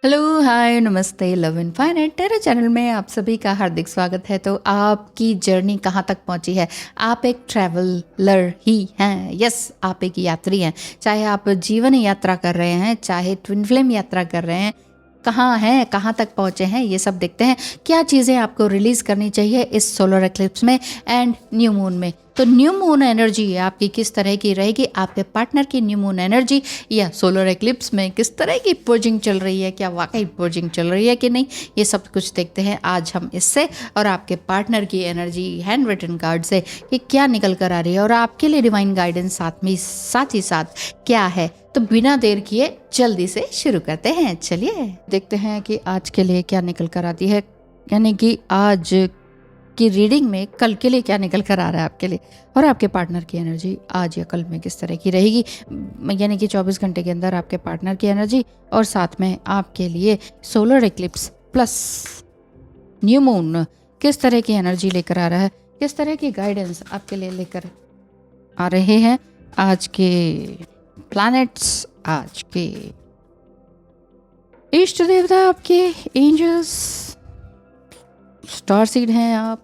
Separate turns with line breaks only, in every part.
Hello, हाय, नमस्ते, love and फाइनेट तेरे channel में आप सभी का हार्दिक स्वागत है। तो आपकी जर्नी कहाँ तक पहुँची है? आप एक ट्रैवलर ही हैं। यस, आप एक यात्री हैं। चाहे आप जीवन यात्रा कर रहे हैं, चाहे ट्विन फ्लेम यात्रा कर रहे हैं, कहाँ हैं, कहाँ तक पहुँचे हैं, ये सब देखते हैं। क्या चीज़ें आपको रिलीज़ करनी चाहिए इस सोलर एक्लिप्स में एंड न्यू मून में। तो न्यू मून एनर्जी आपकी किस तरह की रहेगी, आपके पार्टनर की न्यू मून एनर्जी या सोलर एक्लिप्स में किस तरह की पर्जिंग चल रही है, क्या वाकई पर्जिंग चल रही है कि नहीं, ये सब कुछ देखते हैं आज हम इससे। और आपके पार्टनर की एनर्जी हैंड रिटन कार्ड से कि क्या निकल कर आ रही है और आपके लिए डिवाइन गाइडेंस साथ ही साथ क्या है। तो बिना देर किए जल्दी से शुरू करते हैं। चलिए देखते हैं कि आज के लिए क्या निकल कर आती है, यानी कि आज की रीडिंग में कल के लिए क्या निकल कर आ रहा है आपके लिए, और आपके पार्टनर की एनर्जी आज या कल में किस तरह की रहेगी, यानी कि 24 घंटे के अंदर आपके पार्टनर की एनर्जी और साथ में आपके लिए solar eclipse plus new moon किस तरह की एनर्जी लेकर आ रहा है, किस तरह की गाइडेंस आपके लिए लेकर आ रहे हैं आज के प्लैनेट्स, आज के इष्ट देवता, आपके एंजल्स, स्टार सीड हैं, आप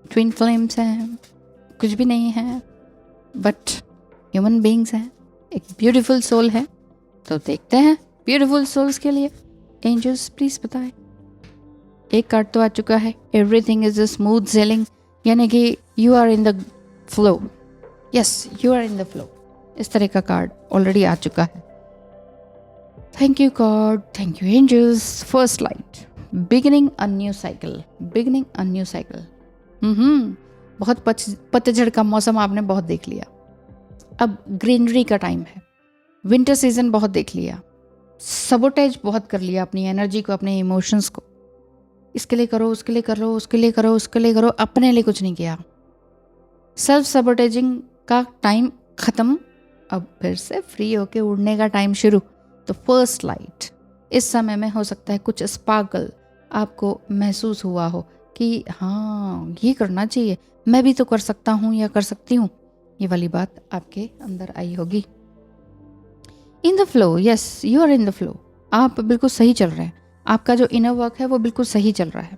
ट्विन फ्लेम्स हैं, कुछ भी नहीं है बट ह्यूमन बीइंग्स हैं, एक ब्यूटीफुल सोल है। तो देखते हैं ब्यूटीफुल सोल्स के लिए एंजल्स प्लीज बताएं। एक कार्ड तो आ चुका है, everything is a smooth sailing, यानी कि you are in the flow. Yes, you are in the flow, इस तरह का कार्ड ऑलरेडी आ चुका है। Thank you God, thank you angels. First light, beginning a new cycle, beginning a new cycle. बहुत पतझड़ का मौसम आपने बहुत देख लिया, अब ग्रीनरी का टाइम है। विंटर सीजन बहुत देख लिया, सबोटेज बहुत कर लिया अपनी एनर्जी को, अपने इमोशंस को। इसके लिए करो, उसके लिए करो, उसके लिए करो, उसके लिए करो, अपने लिए कुछ नहीं किया। सेल्फ सबोटेजिंग का टाइम खत्म, अब फिर से फ्री होके उड़ने का टाइम शुरू। तो फर्स्ट लाइट, इस समय में हो सकता है कुछ स्पार्कल आपको महसूस हुआ हो कि हाँ ये करना चाहिए, मैं भी तो कर सकता हूँ या कर सकती हूँ, ये वाली बात आपके अंदर आई होगी। In the flow, yes you are in the flow, आप बिल्कुल सही चल रहे हैं। आपका जो इनर वर्क है वो बिल्कुल सही चल रहा है,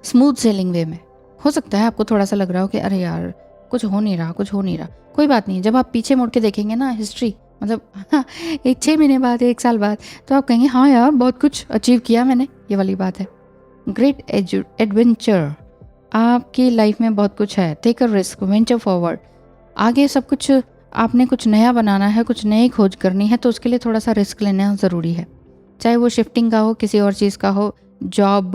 स्मूथ सेलिंग वे में। हो सकता है आपको थोड़ा सा लग रहा हो कि अरे यार कुछ हो नहीं रहा, कुछ हो नहीं रहा। कोई बात नहीं, जब आप पीछे मुड़ के देखेंगे ना हिस्ट्री, मतलब हाँ, एक 6 महीने बाद, 1 साल बाद, तो आप कहेंगे हाँ यार बहुत कुछ अचीव किया मैंने, ये वाली बात है। ग्रेट एडवेंचर, आपकी लाइफ में बहुत कुछ है। Take a risk, venture forward, आगे सब कुछ आपने कुछ नया बनाना है, कुछ नई खोज करनी है, तो उसके लिए थोड़ा सा रिस्क लेना ज़रूरी है। चाहे वो शिफ्टिंग का हो, किसी और चीज़ का हो, जॉब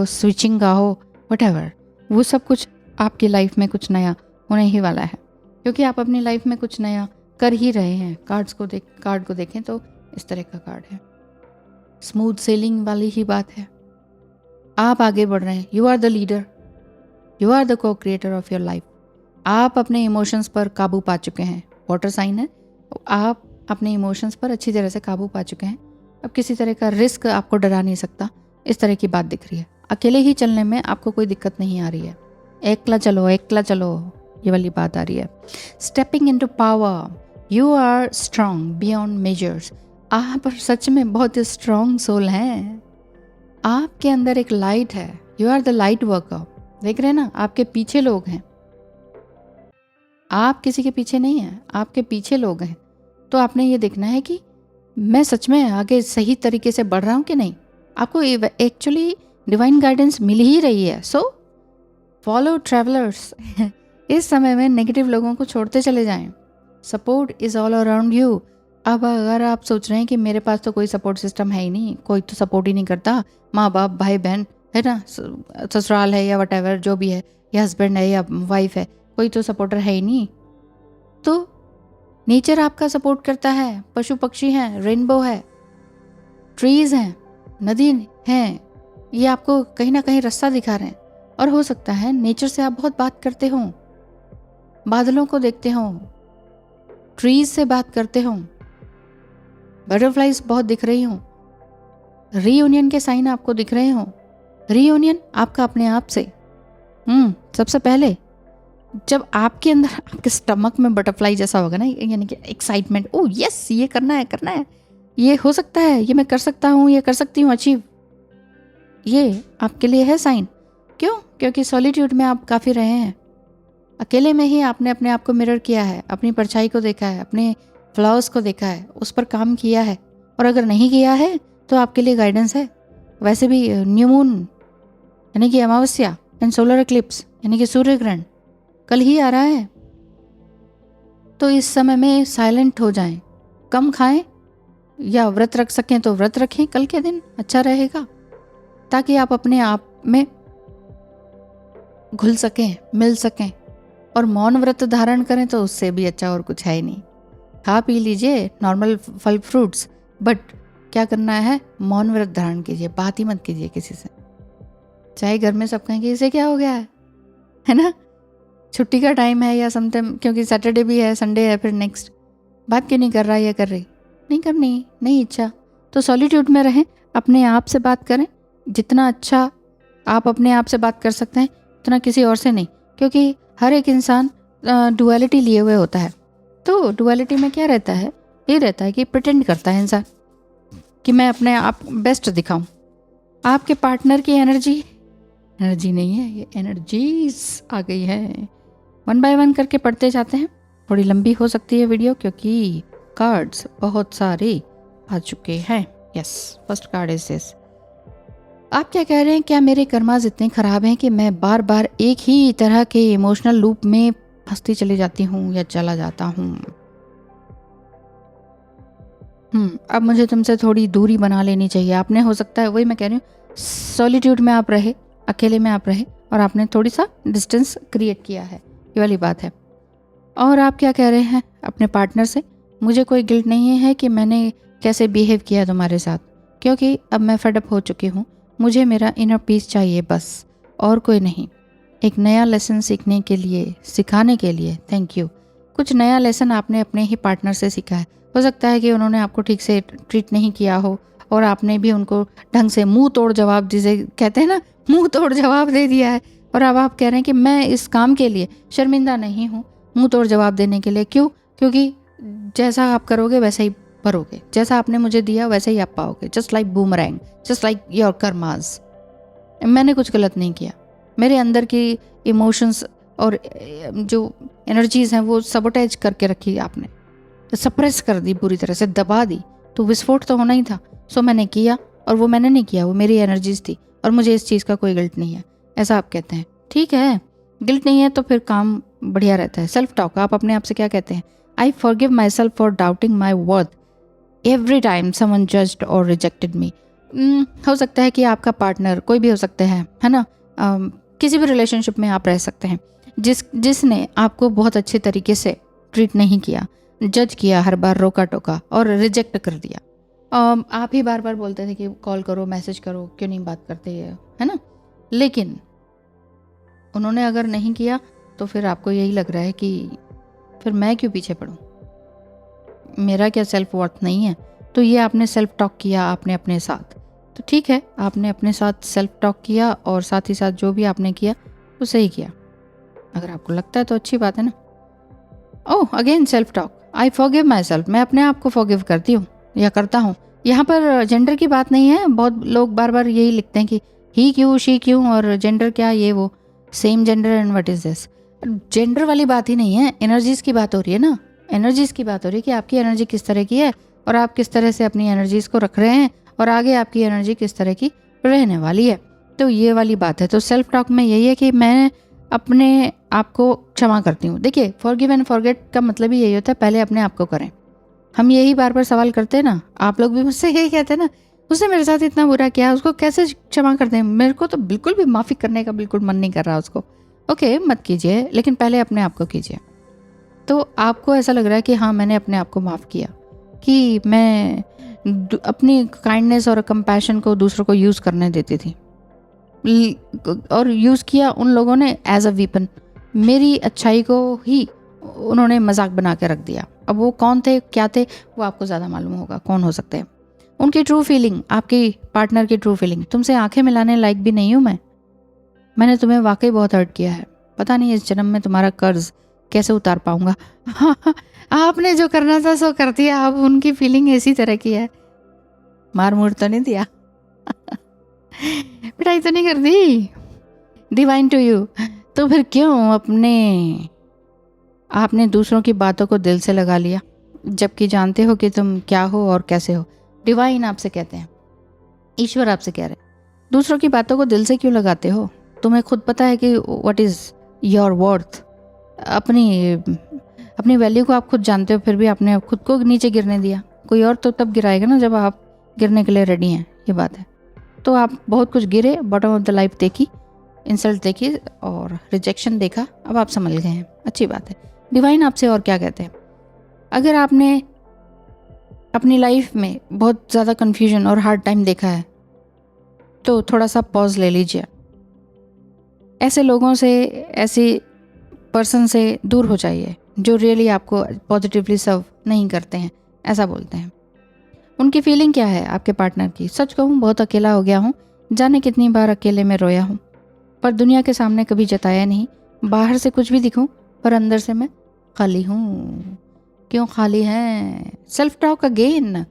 स्विचिंग का हो, व्हाटएवर, वो सब कुछ आपकी लाइफ में कुछ नया होने ही वाला है, क्योंकि आप अपनी लाइफ में कुछ नया कर ही रहे हैं। कार्ड को देखें तो इस तरह का कार्ड है, स्मूथ सेलिंग वाली ही बात है। आप आगे बढ़ रहे हैं, you are the leader, you are the co creator of your life. आप अपने इमोशंस पर काबू पा चुके हैं, वाटर साइन है, आप अपने इमोशंस पर अच्छी तरह से काबू पा चुके हैं। अब किसी तरह का रिस्क आपको डरा नहीं सकता, इस तरह की बात दिख रही है। अकेले ही चलने में आपको कोई दिक्कत नहीं आ रही है, एकला चलो, एकला चलो, ये वाली बात आ रही है। Stepping into power, you are strong beyond measures, आप सच में बहुत स्ट्रांग सोल हैं। आपके अंदर एक लाइट है, you are the light worker. देख रहे हैं ना, आपके पीछे लोग हैं, आप किसी के पीछे नहीं हैं, आपके पीछे लोग हैं। तो आपने ये देखना है कि मैं सच में आगे सही तरीके से बढ़ रहा हूँ कि नहीं। आपको एक्चुअली डिवाइन गाइडेंस मिल ही रही है, सो फॉलो ट्रैवलर्स। इस समय में नेगेटिव लोगों को छोड़ते चले जाएं, support is all around you. अब अगर आप सोच रहे हैं कि मेरे पास तो कोई सपोर्ट सिस्टम है ही नहीं, कोई तो सपोर्ट ही नहीं करता, माँ बाप, भाई बहन है ना, ससुराल है या वटेवर जो भी है, या हस्बैंड है या वाइफ है, कोई तो सपोर्टर है ही नहीं, तो नेचर आपका सपोर्ट करता है। पशु पक्षी हैं, रेनबो है, ट्रीज हैं, नदी हैं, ये आपको कहीं ना कहीं रास्ता दिखा रहे हैं। और हो सकता है नेचर से आप बहुत बात करते हो, बादलों को देखते हो, ट्रीज से बात करते हो, बटरफ्लाइज बहुत दिख रही हो, रीयूनियन के साइन आपको दिख रहे हो। रीयूनियन आपका अपने आप से, सबसे पहले जब आपके अंदर, आपके स्टमक में बटरफ्लाई जैसा होगा ना, यानी कि एक्साइटमेंट, ओ यस ये करना है, करना है, ये हो सकता है, ये मैं कर सकता हूँ, ये कर सकती हूँ अचीव, ये आपके लिए है साइन। क्यों? क्योंकि सॉलिट्यूड में आप काफ़ी रहे हैं, अकेले में ही आपने अपने आप को मिरर किया है, अपनी परछाई को देखा है, अपने फ्लॉज को देखा है, उस पर काम किया है। और अगर नहीं किया है तो आपके लिए गाइडेंस है। वैसे भी न्यू मून यानी कि अमावस्या एंड सोलर एक्लिप्स यानी कि सूर्य ग्रहण कल ही आ रहा है, तो इस समय में साइलेंट हो जाएं, कम खाएं, या व्रत रख सकें तो व्रत रखें, कल के दिन अच्छा रहेगा, ताकि आप अपने आप में घुल सकें, मिल सकें। और मौन व्रत धारण करें तो उससे भी अच्छा और कुछ है ही नहीं। खा पी लीजिए नॉर्मल फल फ्रूट्स, बट क्या करना है, मौन व्रत धारण कीजिए, बात ही मत कीजिए किसी से। चाहे घर में सब कहें कि इसे क्या हो गया है ना, छुट्टी का टाइम है या समटाइम, क्योंकि सैटरडे भी है, संडे है, फिर नेक्स्ट बात क्यों नहीं कर रहा, ये कर रही, नहीं करनी, नहीं इच्छा, तो सॉलिट्यूड में रहें, अपने आप से बात करें। जितना अच्छा आप अपने आप से बात कर सकते हैं उतना किसी और से नहीं, क्योंकि हर एक इंसान डुअलिटी लिए हुए होता है। तो डुअलिटी में क्या रहता है, ये रहता है कि प्रिटेंड करता है इंसान कि मैं अपने आप बेस्ट दिखाऊं। आपके पार्टनर की एनर्जी नहीं है, ये एनर्जीज आ गई है। वन बाय वन करके पढ़ते जाते हैं। थोड़ी लंबी हो सकती है वीडियो क्योंकि कार्ड्स बहुत सारे आ चुके हैं। Yes, first card is this. आप क्या कह रहे हैं, क्या मेरे कर्मास इतने खराब हैं कि मैं बार बार एक ही तरह के इमोशनल लूप में फंसती चली जाती हूँ या चला जाता हूँ। अब मुझे तुमसे थोड़ी दूरी बना लेनी चाहिए। आपने, हो सकता है, वही मैं कह रही हूँ, सॉलिट्यूड में आप रहे, अकेले में आप रहे और आपने थोड़ी सा डिस्टेंस क्रिएट किया है, ये वाली बात है। और आप क्या कह रहे हैं अपने पार्टनर से, मुझे कोई गिल्ट नहीं है कि मैंने कैसे बिहेव किया तुम्हारे साथ, क्योंकि अब मैं फेडअप हो चुकी हूँ, मुझे मेरा इनर पीस चाहिए बस, और कोई नहीं। एक नया लेसन सीखने के लिए, सिखाने के लिए थैंक यू। कुछ नया लेसन आपने अपने ही पार्टनर से सीखा है। हो सकता है कि उन्होंने आपको ठीक से ट्रीट नहीं किया हो और आपने भी उनको ढंग से मुंह तोड़ जवाब, जिसे कहते हैं ना, मुंह तोड़ जवाब दे दिया है। और अब आप कह रहे हैं कि मैं इस काम के लिए शर्मिंदा नहीं हूँ मुंह तोड़ जवाब देने के लिए। क्यों? क्योंकि जैसा आप करोगे वैसा ही भरोगे, जैसा आपने मुझे दिया वैसा ही आप पाओगे। Just like boomerang, just like your karmas. मैंने कुछ गलत नहीं किया, मेरे अंदर की इमोशंस और जो एनर्जीज हैं वो सबोटेज करके रखी आपने, सप्रेस कर दी, पूरी तरह से दबा दी, तो विस्फोट तो होना ही था। सो मैंने किया, और वो मैंने नहीं किया, वो मेरी एनर्जीज थी, और मुझे इस चीज़ का कोई गिल्ट नहीं है, ऐसा आप कहते हैं। ठीक है, गिल्ट नहीं है तो फिर काम बढ़िया रहता है। सेल्फ टॉक, आप अपने आप से क्या कहते हैं, आई forgive my self for doubting my worth every time someone judged और रिजेक्टेड मी। हो सकता है कि आपका पार्टनर कोई भी हो सकता है ना, किसी भी रिलेशनशिप में आप रह सकते हैं जिसने आपको बहुत अच्छे तरीके से ट्रीट नहीं किया, जज किया, हर बार रोका टोका और रिजेक्ट कर दिया। आप ही बार बार बोलते थे कि कॉल करो, मैसेज करो, क्यों नहीं बात करते, है ना। लेकिन उन्होंने अगर नहीं किया तो फिर आपको यही लग रहा है कि फिर मैं क्यों पीछे पड़ूं, मेरा क्या सेल्फ वर्थ नहीं है। तो ये आपने सेल्फ टॉक किया आपने अपने साथ, तो ठीक है, आपने अपने साथ सेल्फ टॉक किया और साथ ही साथ जो भी आपने किया वो सही किया। अगर आपको लगता है तो अच्छी बात है ना। Oh, again self talk, I forgive myself, मैं अपने आप को फॉरगिव करती हूँ या करता हूँ। यहाँ पर जेंडर की बात नहीं है। बहुत लोग बार बार यही लिखते हैं कि ही क्यों, शी क्यों, और जेंडर क्या, ये वो, same gender and what is this. Gender वाली बात ही नहीं है, एनर्जीज की बात हो रही है ना। एनर्जीज की बात हो रही है कि आपकी एनर्जी किस तरह की है और आप किस तरह से अपनी एनर्जीज को रख रहे हैं और आगे आपकी एनर्जी किस तरह की रहने वाली है। तो ये वाली बात है। तो सेल्फ टॉक में यही है कि मैं अपने आप को क्षमा करती हूँ। देखिए, फॉरगिव एंड फॉरगेट का मतलब ही यही होता है, पहले अपने आप को करें। हम यही बार बार सवाल करते हैं ना, आप लोग भी मुझसे यही कहते हैं ना, उसने मेरे साथ इतना बुरा किया, उसको कैसे क्षमा करते हैं। मेरे को तो बिल्कुल भी माफ़ी करने का बिल्कुल मन नहीं कर रहा उसको। ओके, मत कीजिए, लेकिन पहले अपने आप को कीजिए। तो आपको ऐसा लग रहा है कि हाँ, मैंने अपने आप को माफ़ किया, कि मैं अपनी काइंडनेस और कंपैशन को दूसरों को यूज़ करने देती थी, और यूज़ किया उन लोगों ने एज अ वीपन। मेरी अच्छाई को ही उन्होंने मजाक बना के रख दिया। अब वो कौन थे, क्या थे, वो आपको ज़्यादा मालूम होगा कौन हो सकते हैं। उनकी ट्रू फीलिंग, आपकी पार्टनर की ट्रू फीलिंग, तुमसे आंखें मिलाने लायक भी नहीं हूँ मैंने तुम्हें वाकई बहुत हर्ट किया है, पता नहीं इस जन्म में तुम्हारा कर्ज कैसे उतार पाऊंगा। आपने जो करना था सो कर दिया। अब उनकी फीलिंग इसी तरह की है मार मूर तो नहीं दिया? पिटाई तो नहीं कर दी? Divine to you. तो फिर क्यों आपने दूसरों की बातों को दिल से लगा लिया, जबकि जानते हो कि तुम क्या हो और कैसे हो? डिवाइन आपसे कहते हैं, ईश्वर आपसे कह रहे हैं, दूसरों की बातों को दिल से क्यों लगाते हो? तुम्हें खुद पता है कि व्हाट इज़ योर वर्थ। अपनी वैल्यू को आप खुद जानते हो, फिर भी आपने खुद को नीचे गिरने दिया। कोई और तो तब गिराएगा ना जब आप गिरने के लिए रेडी हैं, ये बात है। तो आप बहुत कुछ गिरे, बॉटम ऑफ द लाइफ देखी, इंसल्ट देखी और रिजेक्शन देखा, अब आप संभल गए हैं, अच्छी बात है। डिवाइन आपसे और क्या कहते हैं? अगर आपने अपनी लाइफ में बहुत ज़्यादा कन्फ्यूजन और हार्ड टाइम देखा है तो थोड़ा सा पॉज ले लीजिए। ऐसे लोगों से, ऐसी पर्सन से दूर हो जाइए जो रियली आपको पॉजिटिवली सर्व नहीं करते हैं, ऐसा बोलते हैं। उनकी फीलिंग क्या है आपके पार्टनर की? सच कहूँ बहुत अकेला हो गया हूँ, जाने कितनी बार अकेले में रोया हूँ, पर दुनिया के सामने कभी जताया नहीं। बाहर से कुछ भी दिखूं पर अंदर से मैं खाली हूँ। क्यों खाली हैं? Self talk again.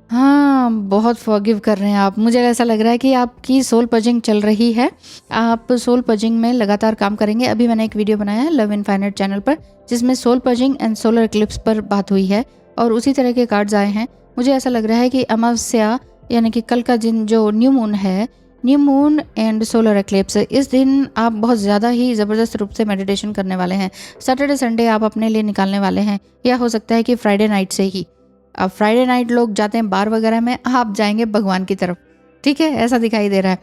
हाँ, बहुत फॉरगिव कर रहे हैं आप। मुझे ऐसा लग रहा है कि आपकी सोल पजिंग चल रही है। आप सोल पजिंग में लगातार काम करेंगे। अभी मैंने एक वीडियो बनाया है लव इनफाइनाइट चैनल पर, जिसमें सोल पजिंग एंड सोलर इक्लिप्स पर बात हुई है और उसी तरह के कार्ड्स आए हैं। मुझे ऐसा लग रहा है कि अमावस्या यानी कि कल का दिन जो न्यू मून है, new moon and solar eclipse, इस दिन आप बहुत ज़्यादा ही ज़बरदस्त रूप से मेडिटेशन करने वाले हैं। सैटरडे संडे आप अपने लिए निकालने वाले हैं, या हो सकता है कि फ्राइडे नाइट से ही। अब फ्राइडे नाइट लोग जाते हैं बार वगैरह में, आप जाएंगे भगवान की तरफ, ठीक है, ऐसा दिखाई दे रहा है।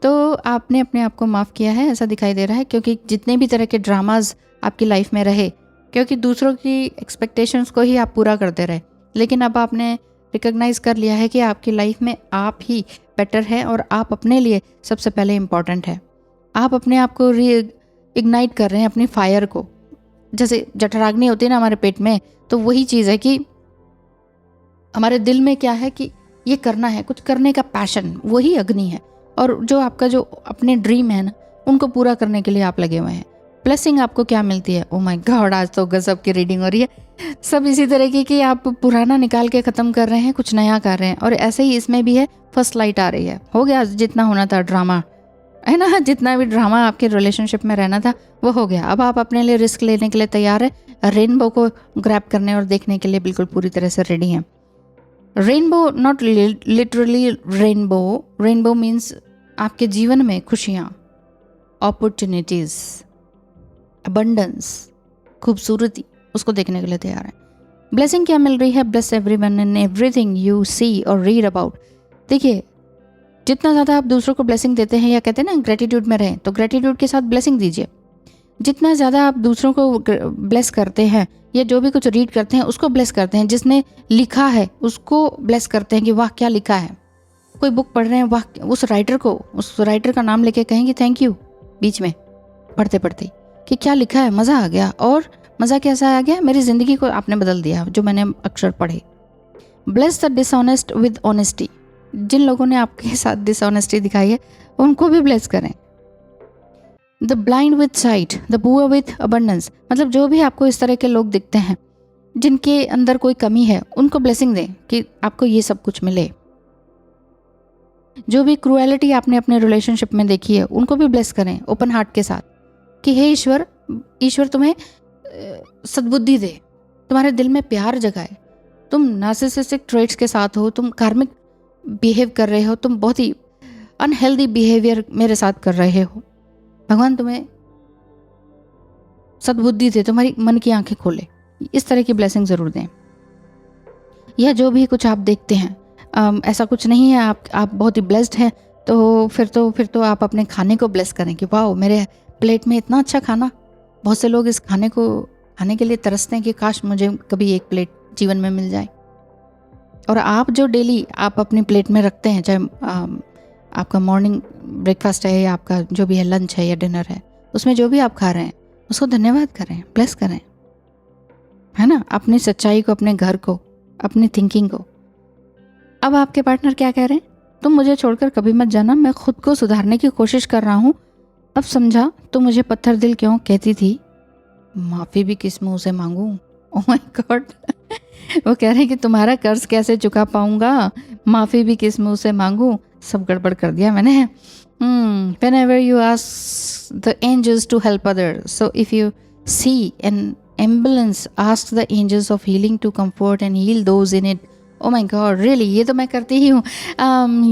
तो आपने अपने आप को माफ़ किया है, ऐसा दिखाई दे रहा है, क्योंकि जितने भी तरह के ड्रामाज आपकी लाइफ में रहे, क्योंकि दूसरों की एक्सपेक्टेशंस को ही आप पूरा करते रहे, लेकिन अब आपने रिकॉग्नाइज कर लिया है कि आपकी लाइफ में आप ही बेटर है और आप अपने लिए सबसे पहले इम्पॉर्टेंट है। आप अपने आप को इग्नाइट कर रहे हैं, अपनी फायर को। जैसे जठराग्नि होती है ना हमारे पेट में, तो वही चीज़ है कि हमारे दिल में क्या है कि ये करना है, कुछ करने का पैशन, वही अग्नि है। और जो आपका जो अपने ड्रीम है ना, उनको पूरा करने के लिए आप लगे हुए हैं। ब्लेसिंग आपको क्या मिलती है? ओ माय गॉड, आज तो गजब की रीडिंग हो रही है। सब इसी तरह की कि आप पुराना निकाल के ख़त्म कर रहे हैं, कुछ नया कर रहे हैं। और ऐसे ही इसमें भी है, फर्स्ट लाइट आ रही है। हो गया जितना होना था ड्रामा, है ना, जितना भी ड्रामा आपके रिलेशनशिप में रहना था वो हो गया। अब आप अपने लिए रिस्क लेने के लिए तैयार है, रेनबो को ग्रैब करने और देखने के लिए बिल्कुल पूरी तरह से रेडी हैं। Rainbow, not literally rainbow, rainbow means आपके जीवन में खुशियाँ, अपॉर्चुनिटीज़, अबंडेंस, खूबसूरती, उसको देखने के लिए तैयार है। ब्लेसिंग क्या मिल रही है? Bless everyone and everything you see और रीड अबाउट। देखिए, जितना ज़्यादा आप दूसरों को ब्लेसिंग देते हैं, या कहते हैं ना ग्रेटिट्यूड में रहें, तो ग्रेटिट्यूड के साथ ब्लेसिंग दीजिए। जितना ज़्यादा आप दूसरों को ब्लेस करते हैं, या जो भी कुछ रीड करते हैं उसको ब्लेस करते हैं, जिसने लिखा है उसको ब्लेस करते हैं कि वाह क्या लिखा है। कोई बुक पढ़ रहे हैं, वाह, उस राइटर का नाम लेके कहेंगे थैंक यू बीच में पढ़ते पढ़ते कि क्या लिखा है, मज़ा आ गया। और मज़ा कैसा आ गया? मेरी ज़िंदगी को आपने बदल दिया जो मैंने अक्षर पढ़े। Bless the dishonest with honesty. जिन लोगों ने आपके साथ डिसऑनेस्टी दिखाई है उनको भी ब्लेस करें। The blind with site, the poor with abundance. मतलब जो भी आपको इस तरह के लोग दिखते हैं जिनके अंदर कोई कमी है, उनको ब्लेसिंग दें कि आपको ये सब कुछ मिले। जो भी क्रूएलिटी आपने अपने रिलेशनशिप में देखी है उनको भी ब्लेस करें ओपन हार्ट के साथ कि हे ईश्वर तुम्हें सद्बुद्धि दे, तुम्हारे दिल में प्यार जगाए। तुम नार्सिसिस्टिक ट्रेट्स के साथ हो, तुम कार्मिक बिहेव कर रहे हो, तुम बहुत ही अनहेल्दी बिहेवियर मेरे साथ कर रहे हो। भगवान तुम्हें सद्बुद्धि दे, तुम्हारी मन की आंखें खोले। इस तरह की ब्लेसिंग ज़रूर दें। यह जो भी कुछ आप देखते हैं, ऐसा कुछ नहीं है आप बहुत ही ब्लेस्ड हैं, तो फिर तो आप अपने खाने को ब्लेस करें कि वाह मेरे प्लेट में इतना अच्छा खाना। बहुत से लोग इस खाने को खाने के लिए तरसते हैं कि काश मुझे कभी एक प्लेट जीवन में मिल जाए। और आप जो डेली आप अपनी प्लेट में रखते हैं, चाहे आपका मॉर्निंग ब्रेकफास्ट है या आपका जो भी है लंच है या डिनर है, उसमें जो भी आप खा रहे हैं उसको धन्यवाद करें, ब्लेस करें, है ना, अपनी सच्चाई को, अपने घर को, अपनी थिंकिंग को। अब आपके पार्टनर क्या कह रहे हैं? तुम मुझे छोड़कर कभी मत जाना, मैं खुद को सुधारने की कोशिश कर रहा हूँ। अब समझा तो मुझे पत्थर दिल क्यों कहती थी, माफ़ी भी किस मुंह से मांगूं। Oh my God. वो कह रहे हैं कि तुम्हारा कर्ज कैसे चुका पाऊंगा, माफ़ी भी किस मुंह से मांगूं, सब गड़बड़ कर दिया मैंने. Whenever you ask the angels to help others, so if you see an ambulance, ask the angels of healing to comfort and heal those in it. Oh my God, really ये तो मैं करती ही हूँ.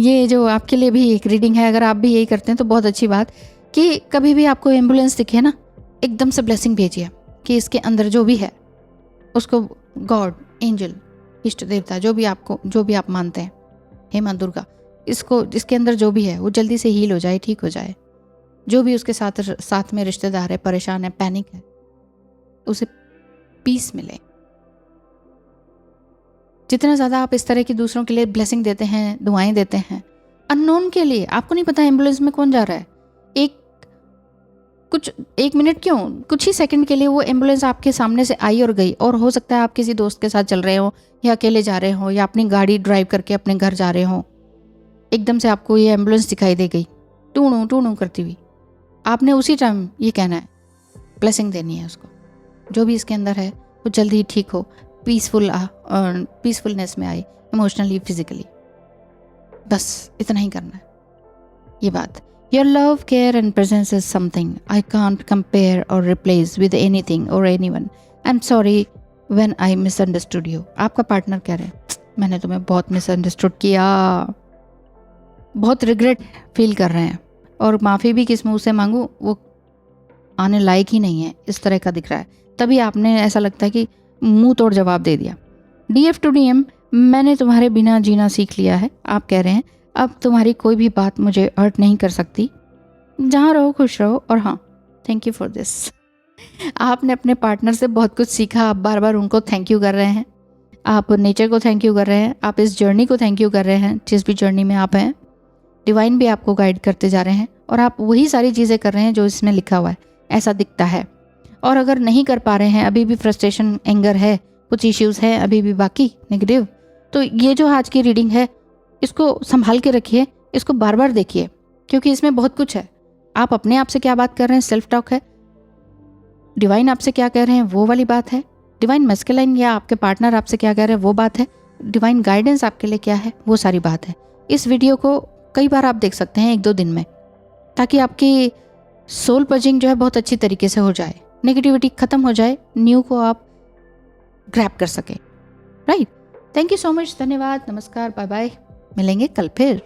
ये जो आपके लिए भी एक रीडिंग है, अगर आप भी यही करते हैं तो बहुत अच्छी बात, कि कभी भी आपको एम्बुलेंस दिखे ना, एकदम से ब्लेसिंग भेजिए कि इसके अंदर जो भी है उसको गॉड, एंजल, इष्ट देवता, जो भी आप मानते हैं, हे माँ दुर्गा, इसके अंदर जो भी है वो जल्दी से हील हो जाए, ठीक हो जाए. जो भी उसके साथ में रिश्तेदार है, परेशान है, पैनिक है, उसे पीस मिले. जितना ज़्यादा आप इस तरह की दूसरों के लिए ब्लेसिंग देते हैं, दुआएं देते हैं, अननोन के लिए, आपको नहीं पता एम्बुलेंस में कौन जा रहा है, एक मिनट क्यों, कुछ ही सेकंड के लिए वो एम्बुलेंस आपके सामने से आई और गई. और हो सकता है आप किसी दोस्त के साथ चल रहे हो, या अकेले जा रहे हो, या अपनी गाड़ी ड्राइव करके अपने घर जा रहे हो, एकदम से आपको ये एम्बुलेंस दिखाई दे गई टूणू टूणू करती हुई. आपने उसी टाइम ये कहना है, ब्लेसिंग देनी है उसको, जो भी इसके अंदर है वो जल्दी ही ठीक हो, पीसफुलनेस में आए, इमोशनली, फिजिकली. बस इतना ही करना है. ये बात, your love, care and presence is something I can't compare और रिप्लेस विद एनीथिंग और anyone. I am sorry when I misunderstood you. आपका पार्टनर कह रहे हैं, मैंने तुम्हें बहुत मिसअंडरस्टूड किया, बहुत रिग्रेट फील कर रहे हैं, और माफ़ी भी किस मुंह से मांगूं, वो आने लायक ही नहीं है, इस तरह का दिख रहा है. तभी आपने ऐसा लगता है कि मुंह तोड़ जवाब दे दिया. DF to DM, मैंने तुम्हारे बिना जीना सीख लिया है. आप कह रहे हैं अब तुम्हारी कोई भी बात मुझे हर्ट नहीं कर सकती, जहाँ रहो खुश रहो. और हाँ, थैंक यू फॉर दिस. आपने अपने पार्टनर से बहुत कुछ सीखा, आप बार बार उनको थैंक यू कर रहे हैं, आप नेचर को थैंक यू कर रहे हैं, आप इस जर्नी को थैंक यू कर रहे हैं, जिस भी जर्नी में आप हैं. डिवाइन भी आपको गाइड करते जा रहे हैं, और आप वही सारी चीज़ें कर रहे हैं जो इसमें लिखा हुआ है, ऐसा दिखता है. और अगर नहीं कर पा रहे हैं, अभी भी फ्रस्ट्रेशन, एंगर है, कुछ इश्यूज़ हैं अभी भी बाकी नेगेटिव, तो ये जो आज की रीडिंग है, इसको संभाल के रखिए, इसको बार बार देखिए, क्योंकि इसमें बहुत कुछ है. आप अपने आप से क्या बात कर रहे हैं, सेल्फ टॉक है. डिवाइन आपसे क्या कह रहे हैं, वो वाली बात है. डिवाइन मैस्कुलाइन या आपके पार्टनर आपसे क्या कह रहे हैं, वो बात है. डिवाइन गाइडेंस आपके लिए क्या है, वो सारी बात है. इस वीडियो को कई बार आप देख सकते हैं, 1-2 दिन में, ताकि आपकी सोल पर्जिंग जो है बहुत अच्छी तरीके से हो जाए, नेगेटिविटी खत्म हो जाए, न्यू को आप ग्रैब कर सकें. Right. Thank you so much. धन्यवाद. नमस्कार. Bye bye. मिलेंगे कल फिर.